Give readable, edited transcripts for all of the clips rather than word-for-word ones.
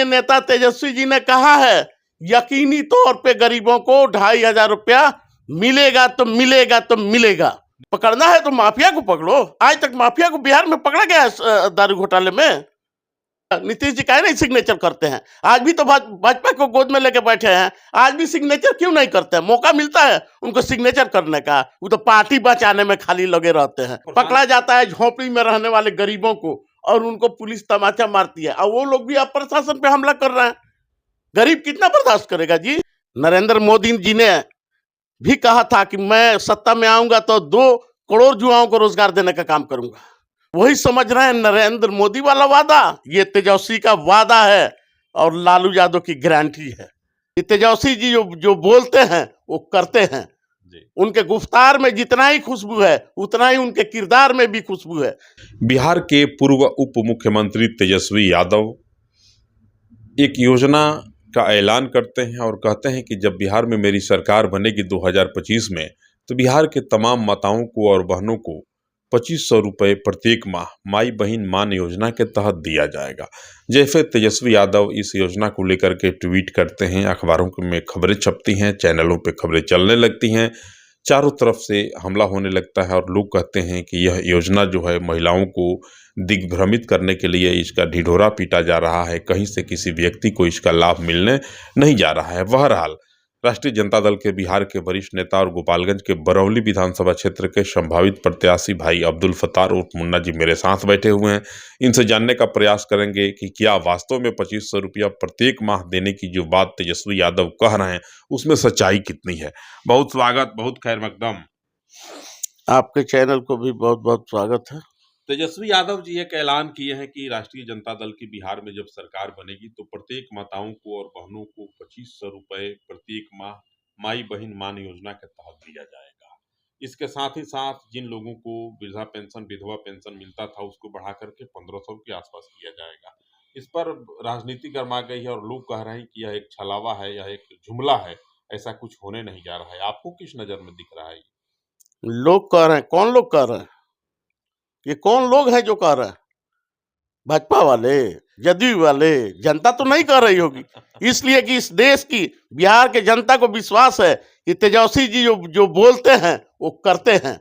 माननीय नेता तेजस्वी जी ने कहा है यकीनी तौर पे गरीबों को 2,500 रुपया मिलेगा तो मिलेगा तो मिलेगा। पकड़ना है तो माफिया को पकड़ो। आज तक माफिया को बिहार में पकड़ा गया है दारू घोटाले में। नीतीश जी काहे नहीं सिग्नेचर करते हैं? आज भी तो भाजपा को गोद में लेके बैठे हैं, आज भी सिग्नेचर क्यों नहीं करते हैं? मौका मिलता है उनको सिग्नेचर करने का, वो तो पार्टी बचाने में खाली लगे रहते हैं। पकड़ा जाता है झोपड़ी में रहने वाले गरीबों को और उनको पुलिस तमाचा मारती है, और वो लोग भी अब प्रशासन पे हमला कर रहे हैं। गरीब कितना बर्दाश्त करेगा जी? नरेंद्र मोदी जी ने भी कहा था कि मैं सत्ता में आऊंगा तो 2 करोड़ युवाओं को रोजगार देने का काम करूंगा। वही समझ रहे हैं नरेंद्र मोदी वाला वादा, ये तेजस्वी का वादा है और लालू यादव की गारंटी है। ये तेजस्वी जी जो बोलते हैं वो करते हैं। उनके गुफ्तार में जितना ही खुशबू है उतना ही उनके किरदार में भी खुशबू है। बिहार के पूर्व उप मुख्यमंत्री तेजस्वी यादव एक योजना का ऐलान करते हैं और कहते हैं कि जब बिहार में मेरी सरकार बनेगी 2025 में, तो बिहार के तमाम माताओं को और बहनों को 2500 रुपये प्रत्येक माह माई बहन मान योजना के तहत दिया जाएगा। जैसे तेजस्वी यादव इस योजना को लेकर के ट्वीट करते हैं, अखबारों में खबरें छपती हैं, चैनलों पे खबरें चलने लगती हैं, चारों तरफ से हमला होने लगता है और लोग कहते हैं कि यह योजना जो है महिलाओं को दिग्भ्रमित करने के लिए इसका ढिढोरा पीटा जा रहा है, कहीं से किसी व्यक्ति को इसका लाभ मिलने नहीं जा रहा है। बहरहाल राष्ट्रीय जनता दल के बिहार के वरिष्ठ नेता और गोपालगंज के बरौली विधानसभा क्षेत्र के संभावित प्रत्याशी भाई अब्दुल फत्तार उर्फ मुन्ना जी मेरे साथ बैठे हुए हैं। इनसे जानने का प्रयास करेंगे कि क्या वास्तव में 2500 रुपया प्रत्येक माह देने की जो बात तेजस्वी यादव कह रहे हैं उसमें सच्चाई कितनी है। बहुत स्वागत, बहुत खैर मकदम। आपके चैनल को भी बहुत बहुत स्वागत है। तेजस्वी यादव जी एक ऐलान किए हैं कि राष्ट्रीय जनता दल की बिहार में जब सरकार बनेगी तो प्रत्येक माताओं को और बहनों को 2500 रुपये प्रत्येक माह माई बहन मान योजना के तहत दिया जाएगा। इसके साथ ही साथ जिन लोगों को वृद्धा पेंशन विधवा पेंशन मिलता था उसको बढ़ा करके 1500 के आसपास किया जाएगा। इस पर राजनीति गरमा गई है और लोग कह रहे हैं कि यह एक छलावा है, यह एक जुमला है, ऐसा कुछ होने नहीं जा रहा है। आपको किस नजर में दिख रहा है? लोग कह रहे हैं, कौन लोग कह रहे हैं? ये कौन लोग हैं जो कह रहे हैं? भाजपा वाले, जदयू वाले? जनता तो नहीं कह रही होगी, इसलिए कि इस देश की बिहार के जनता को विश्वास है कि तेजस्वी जी जो बोलते हैं वो करते हैं।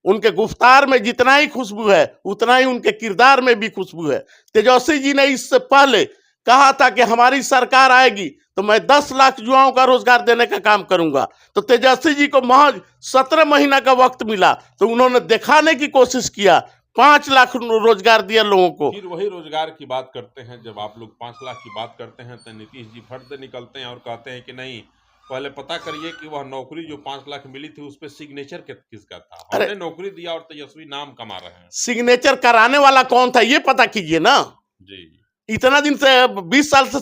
उनके गुफ्तार में जितना ही खुशबू है उतना ही उनके किरदार में भी खुशबू है। तेजस्वी जी ने इससे पहले कहा था कि हमारी सरकार आएगी तो मैं 10 लाख युवाओं का रोजगार देने का काम करूंगा। तो तेजस्वी जी को महज 17 महीना का वक्त मिला तो उन्होंने दिखाने की कोशिश किया, 5 लाख रोजगार दिया लोगों को। फिर वही रोजगार की बात करते हैं। जब आप लोग 5 लाख की बात करते हैं तो नीतीश जी फट से निकलते हैं और कहते हैं कि नहीं, पहले पता करिए कि वह नौकरी जो 5 लाख मिली थी उस पर सिग्नेचर किसका था। हमने नौकरी दिया और तेजस्वी नाम कमा रहे हैं। सिग्नेचर कराने वाला कौन था ये पता कीजिए ना जी। इतना दिन से 20 साल से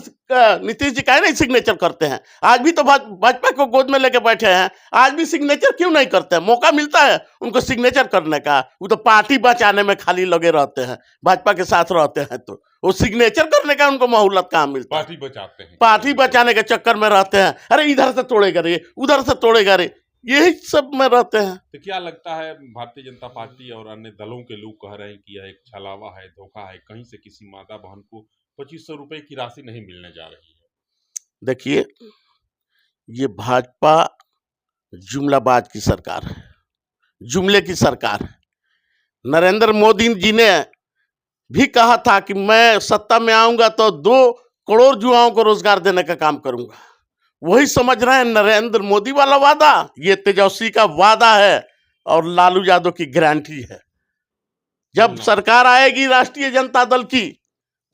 नीतीश जी काहे नहीं सिग्नेचर करते हैं? आज भी तो भाजपा को गोद में लेके बैठे हैं, आज भी सिग्नेचर क्यों नहीं करते हैं? मौका मिलता है उनको सिग्नेचर करने का, वो तो पार्टी बचाने में खाली लगे रहते हैं। भाजपा के साथ रहते हैं तो वो सिग्नेचर करने का उनको मोहलत कहाँ मिलता है? पार्टी बचाते हैं, पार्टी बचाने के चक्कर में रहते हैं। अरे इधर से तोड़ेगा रे, उधर से तोड़ेगा रे, यही सब में रहते हैं। तो क्या लगता है भारतीय जनता पार्टी और अन्य दलों के लोग कह रहे हैं कि यह एक छलावा है, धोखा है, कहीं से किसी माता बहन को 2500 रुपए की राशि नहीं मिलने जा रही है? देखिए, ये भाजपा जुमलाबाज की सरकार है, जुमले की सरकार है। नरेंद्र मोदी जी ने भी कहा था कि मैं सत्ता में आऊंगा तो 2 करोड़ युवाओं को रोजगार देने का काम करूंगा। वही समझ रहे हैं नरेंद्र मोदी वाला वादा, ये तेजस्वी का वादा है और लालू यादव की गारंटी है। जब सरकार आएगी राष्ट्रीय जनता दल की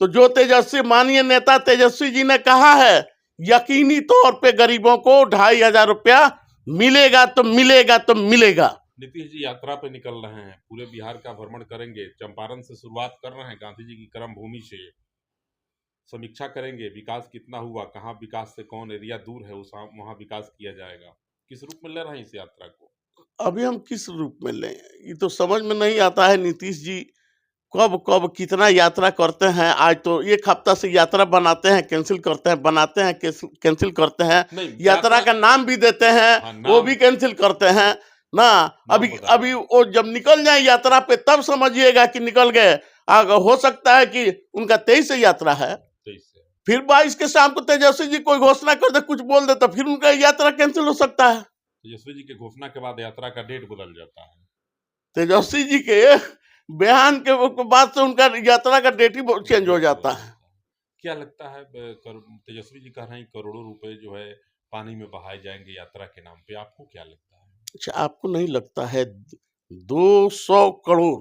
तो जो तेजस्वी माननीय नेता तेजस्वी जी ने कहा है यकीनी तौर पे गरीबों को 2,500 रुपया मिलेगा तो मिलेगा तो मिलेगा। नीतीश जी यात्रा पे निकल रहे हैं, पूरे बिहार का भ्रमण करेंगे, चंपारण से शुरुआत कर रहे हैं, गांधी जी की कर्म भूमि से समीक्षा करेंगे, विकास कितना हुआ, कहाँ विकास से कौन एरिया दूर है वहाँ विकास किया जाएगा। किस रूप में ले रहे हैं इस यात्रा को? अभी हम किस रूप में लें ये तो समझ में नहीं आता है। नीतीश जी कब कितना यात्रा करते हैं। आज तो 1 हफ्ता से यात्रा बनाते हैं, कैंसिल करते हैं, बनाते हैं, कैंसिल करते हैं। यात्रा का नाम भी देते हैं, वो भी कैंसिल करते हैं ना। अभी वो जब निकल जाए यात्रा पे तब समझिएगा कि निकल गए। हो सकता है कि उनका 23 से यात्रा है, फिर 22 के शाम को तेजस्वी जी कोई घोषणा कर दे, कुछ बोल दे, तो फिर उनका यात्रा कैंसिल हो सकता है। तेजस्वी जी के घोषणा के बाद यात्रा का डेट बदल जाता है। तेजस्वी जी के बयान के बाद से उनका यात्रा का डेट ही चेंज हो जाता है। क्या लगता है तेजस्वी जी कह रहे हैं करोड़ों रुपए जो है पानी में बहाए जाएंगे यात्रा के नाम पे, आपको क्या लगता है? अच्छा, आपको नहीं लगता है 200 करोड़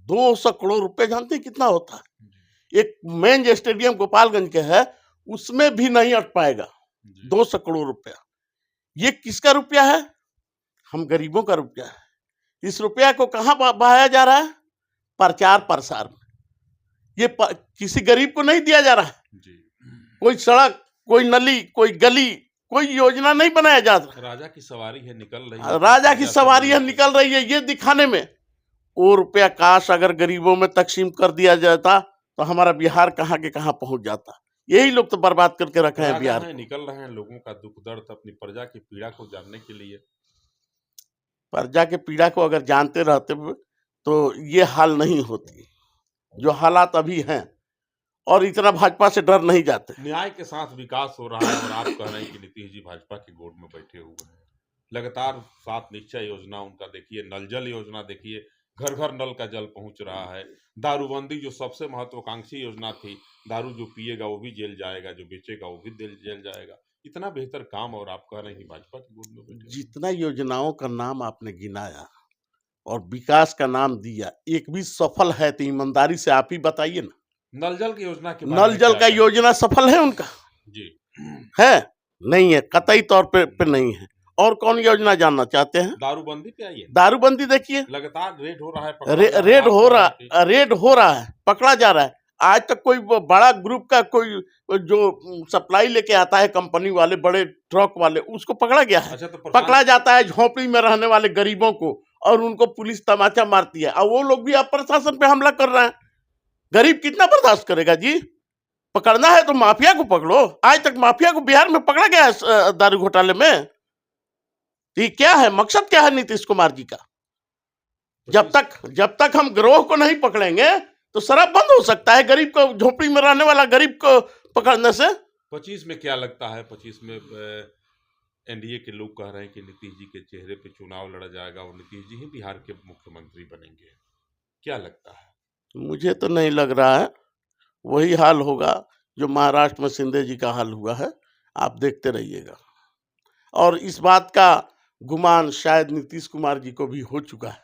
200 करोड़ रुपए जानते हैं कितना होता है? जी, एक मेन स्टेडियम गोपालगंज के है, उसमें भी नहीं अट पाएगा जी, 200 करोड़ रुपया। ये किसका रुपया है? हम गरीबों का रुपया है। इस रुपया को कहाँ बहाया जा रहा है? प्रचार प्रसार में। ये किसी गरीब को नहीं दिया जा रहा है। जी। कोई सड़क, कोई नली, कोई गली, कोई योजना नहीं बनाया जा रहा। राजा की सवारी है, निकल रही है, राजा की सवारी है, निकल रही है, ये दिखाने में। वो रुपया काश अगर गरीबों में तकसीम कर दिया जाता तो हमारा बिहार कहाँ के कहाँ पहुंच जाता। यही लोग तो बर्बाद करके रखे हैं बिहार राजा को। निकल रहे हैं लोगों का दुख दर्द, अपनी प्रजा की पीड़ा को जानने के लिए। प्रजा के पीड़ा को अगर जानते रहते तो ये हाल नहीं होती जो हालात अभी हैं, और इतना भाजपा से डर नहीं जाते। न्याय के साथ विकास हो रहा है और आप कह रहे हैं कि नीतीश जी भाजपा के गोद में बैठे हुए हैं। लगातार 7 निश्चय योजना उनका देखिए, नल जल योजना देखिए, घर घर नल का जल पहुंच रहा है। दारूबंदी जो सबसे महत्वाकांक्षी योजना थी, दारू जो पिएगा वो भी जेल जाएगा, जो बेचेगा वो भी जेल जाएगा। इतना बेहतर काम और आप कह रहे हैं कि भाजपा के गोद में बैठे हुए हैं। जितना योजनाओं का नाम आपने गिनाया और विकास का नाम दिया, एक भी सफल है तो ईमानदारी से आप ही बताइए ना। नल जल की योजना के बारे नल में जल क्या का कहेंगे? योजना सफल है उनका? जी, है? नहीं है, कतई तौर पे नहीं है। और कौन योजना जानना चाहते हैं? दारूबंदी पे आइए। दारूबंदी देखिए, लगातार रेड हो रहा है, पकड़ा जा रहा है, आप कह रहे हैं कि रेड हो रहा है, पकड़ा जा रहा है। आज तक कोई बड़ा ग्रुप का कोई जो सप्लाई लेके आता है, कंपनी वाले, बड़े ट्रक वाले, उसको पकड़ा गया है? अच्छा तो पकड़ा जाता है झोपड़ी में रहने वाले गरीबों को, और उनको पुलिस तमाचा मारती है, और वो लोग भी अब प्रशासन पे हमला कर रहे हैं। गरीब कितना बर्दाश्त करेगा जी? पकड़ना है तो माफिया को पकड़ो। आज तक माफिया को बिहार में पकड़ा गया है दारू घोटाले में। ये क्या है, मकसद क्या है नीतीश कुमार जी का? जब तक हम गिरोह को नहीं पकड़ेंगे तो शराब बंद हो सकता है। गरीब को, झोपड़ी में रहने वाला गरीब को पकड़ने से। 25 में क्या लगता है? 25 में एनडीए के लोग कह रहे हैं कि नीतीश जी के चेहरे पे चुनाव लड़ा जाएगा और नीतीश जी ही बिहार के मुख्यमंत्री बनेंगे। क्या लगता है? मुझे तो नहीं लग रहा है। वही हाल होगा जो महाराष्ट्र में शिंदे जी का हाल हुआ है, आप देखते रहिएगा। और इस बात का गुमान शायद नीतीश कुमार जी को भी हो चुका है,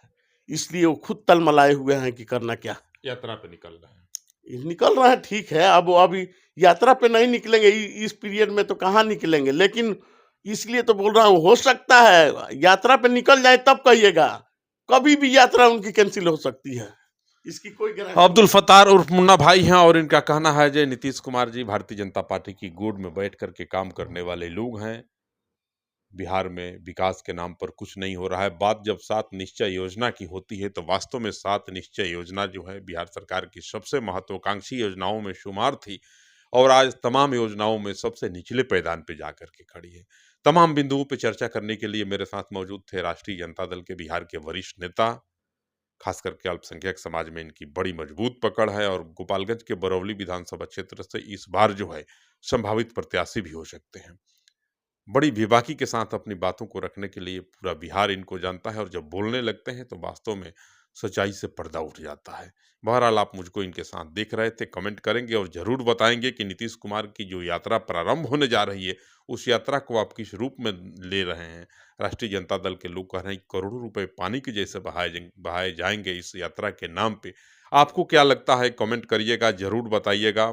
इसलिए वो खुद तलमलाए हुए हैं कि करना क्या। यात्रा पे निकल रहे हैं। निकल रहे हैं, ठीक है। अब वो अभी यात्रा पे नहीं निकलेंगे, इस पीरियड में तो कहाँ निकलेंगे, लेकिन इसलिए तो बोल रहा हूँ, हो सकता है यात्रा पे निकल जाए तब कहिएगा। कभी भी यात्रा उनकी कैंसिल हो सकती है, इसकी कोई गारंटी। अब्दुल फतार उर्फ मुन्ना भाई हैं और इनका कहना है कि नीतीश कुमार जी भारतीय जनता पार्टी की गोद में बैठ करके काम करने वाले लोग हैं। बिहार में विकास के नाम पर कुछ नहीं हो रहा है। बात जब 7 निश्चय योजना की होती है तो वास्तव में 7 निश्चय योजना जो है बिहार सरकार की सबसे महत्वाकांक्षी योजनाओं में शुमार थी और आज तमाम योजनाओं में सबसे निचले पायदान पे जाकर के खड़ी है। तमाम बिंदुओं पे चर्चा करने के लिए मेरे साथ मौजूद थे राष्ट्रीय जनता दल के बिहार के वरिष्ठ नेता। खास करके अल्पसंख्यक समाज में इनकी बड़ी मजबूत पकड़ है और गोपालगंज के बरौली विधानसभा क्षेत्र से इस बार जो है संभावित प्रत्याशी भी हो सकते हैं। बड़ी बेबाकी के साथ अपनी बातों को रखने के लिए पूरा बिहार इनको जानता है और जब बोलने लगते हैं तो वास्तव में सच्चाई से पर्दा उठ जाता है। बहरहाल आप मुझको इनके साथ देख रहे थे, कमेंट करेंगे और ज़रूर बताएंगे कि नीतीश कुमार की जो यात्रा प्रारंभ होने जा रही है उस यात्रा को आप किस रूप में ले रहे हैं। राष्ट्रीय जनता दल के लोग कह रहे हैं कि करोड़ों रुपए पानी के जैसे बहाए जाएंगे इस यात्रा के नाम पे। आपको क्या लगता है? कमेंट करिएगा, ज़रूर बताइएगा।